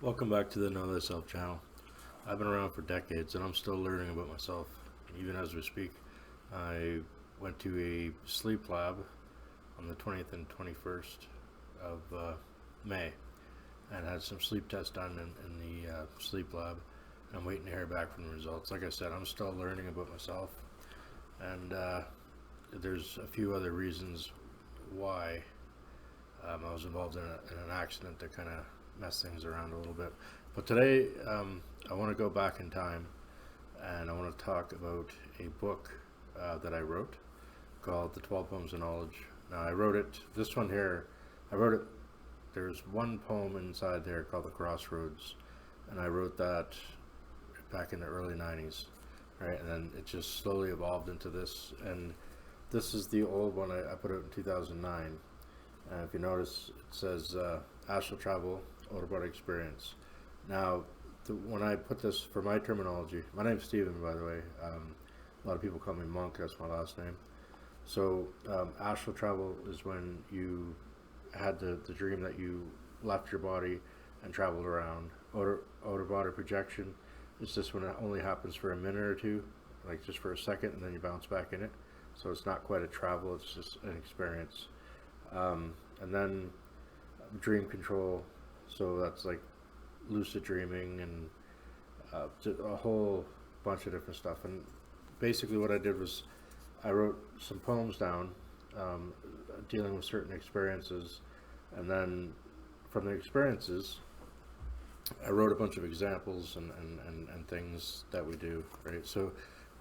Welcome back to the Know Thyself channel. I've been around for decades and I'm still learning about myself. Even as we speak, I went to a sleep lab on the 20th and 21st of May and had some sleep tests done in the sleep lab. I'm waiting to hear back from the results. Like I said, I'm still learning about myself, and there's a few other reasons why I was involved in an accident that kind of messed things around a little bit. But today, I want to go back in time and I want to talk about a book that I wrote called The 12 Poems of Knowledge. Now, I wrote it, this one here, I wrote it, there's one poem inside there called The Crossroads, and I wrote that back in the early 90s, right? And then it just slowly evolved into this, and this is the old one I put out in 2009. If you notice, it says astral travel, out-of-body experience. Now, when I put this, for my terminology, my name's Steven, by the way. A lot of people call me Monk, that's my last name. So astral travel is when you had the dream that you left your body and traveled around. Out-of-body projection is just when it only happens for a minute or two, like just for a second, and then you bounce back in it. So it's not quite a travel, it's just an experience. And then dream control, so that's like lucid dreaming and a whole bunch of different stuff. And basically what I did was I wrote some poems down dealing with certain experiences, and then from the experiences I wrote a bunch of examples and things that we do, right? So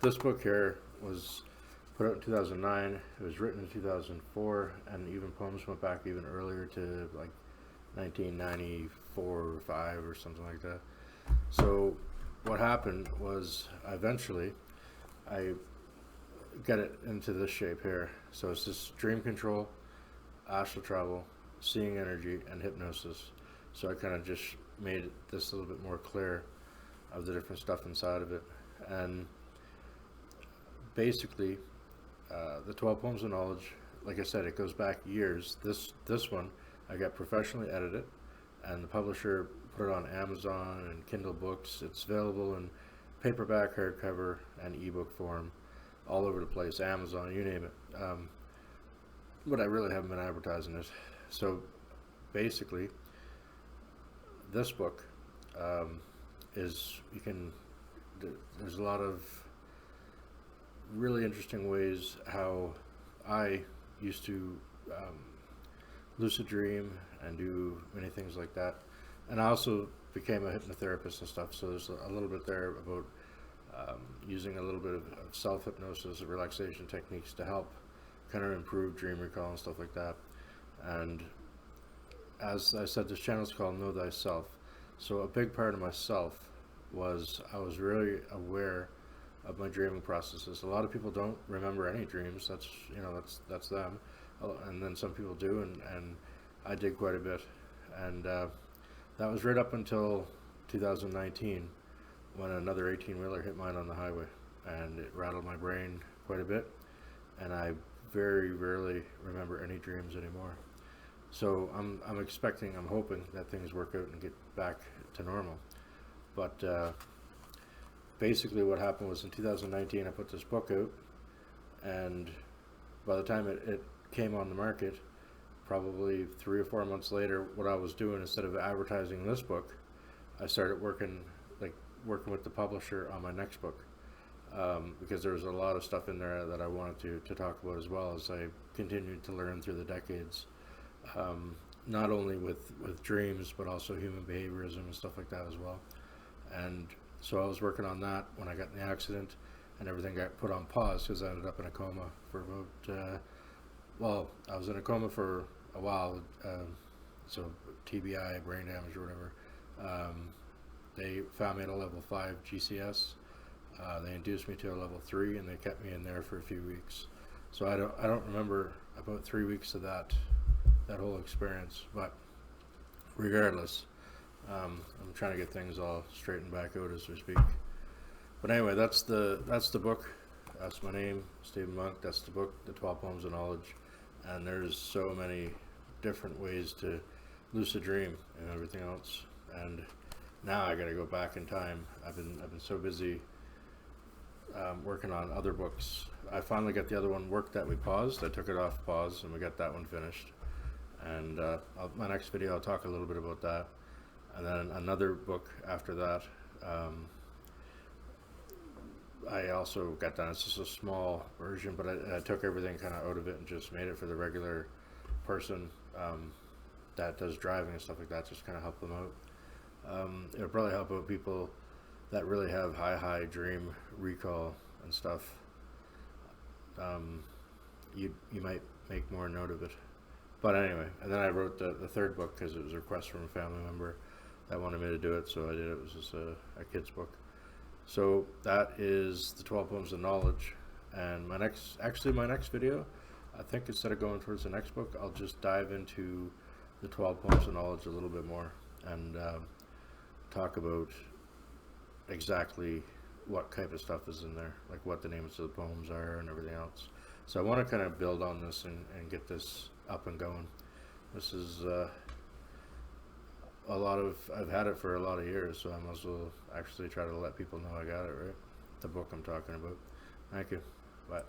this book here was put out in 2009, it was written in 2004, and even poems went back even earlier to like 1994 or 5 or something like that. So what happened was eventually I get it into this shape here. So it's this dream control, astral travel, seeing energy, and hypnosis. So I kind of just made this a little bit more clear of the different stuff inside of it. And basically the 12 Poems of Knowledge, like I said, it goes back years. This one I got professionally edited, and the publisher put it on Amazon and Kindle books. It's available in paperback, hardcover, and ebook form all over the place, Amazon, you name it. But I really haven't been advertising it. So basically this book is, there's a lot of really interesting ways how I used to lucid dream and do many things like that. And I also became a hypnotherapist and stuff, so there's a little bit there about using a little bit of self-hypnosis, relaxation techniques to help kind of improve dream recall and stuff like that. And as I said, this channel is called Know Thyself. So a big part of myself was I was really aware of my dreaming processes. A lot of people don't remember any dreams. That's, you know, that's them. And then some people do, and I did quite a bit. And that was right up until 2019 when another 18-wheeler hit mine on the highway, and it rattled my brain quite a bit, and I very rarely remember any dreams anymore. So I'm hoping that things work out and get back to normal. But basically what happened was in 2019 I put this book out, and by the time it came on the market, probably 3 or 4 months later, what I was doing, instead of advertising this book, I started working with the publisher on my next book, because there was a lot of stuff in there that I wanted to talk about, as well as I continued to learn through the decades, not only with dreams but also human behaviorism and stuff like that as well. And so I was working on that when I got in the accident, and everything got put on pause because I ended up in a coma for about well, I was in a coma for a while, so TBI, brain damage or whatever. They found me at a level 5 GCS. They induced me to a level 3, and they kept me in there for a few weeks. So I don't remember about 3 weeks of that whole experience. But regardless, I'm trying to get things all straightened back out as we speak. But anyway, that's the book. That's my name, Stephen Monk. That's the book, The 12 Poems of Knowledge. And there's so many different ways to lucid dream and everything else. And now I got to go back in time. I've been so busy working on other books. I finally got the other one work that we paused. I took it off pause and we got that one finished. And my next video I'll talk a little bit about that. And then another book after that. I also got done. It's just a small version, but I took everything kind of out of it and just made it for the regular person that does driving and stuff like that. Just kind of help them out. It'll probably help out people that really have high dream recall and stuff. You might make more note of it. But anyway, and then I wrote the third book because it was a request from a family member that wanted me to do it, so I did it. It was just a kid's book. So that is the 12 Poems of Knowledge. And my next video, I think instead of going towards the next book, I'll just dive into the 12 Poems of Knowledge a little bit more and talk about exactly what type of stuff is in there, like what the names of the poems are and everything else. So I want to kind of build on this and get this up and going. This is I've had it for a lot of years, so I might as well actually try to let people know I got it, right? The book I'm talking about. Thank you. Bye.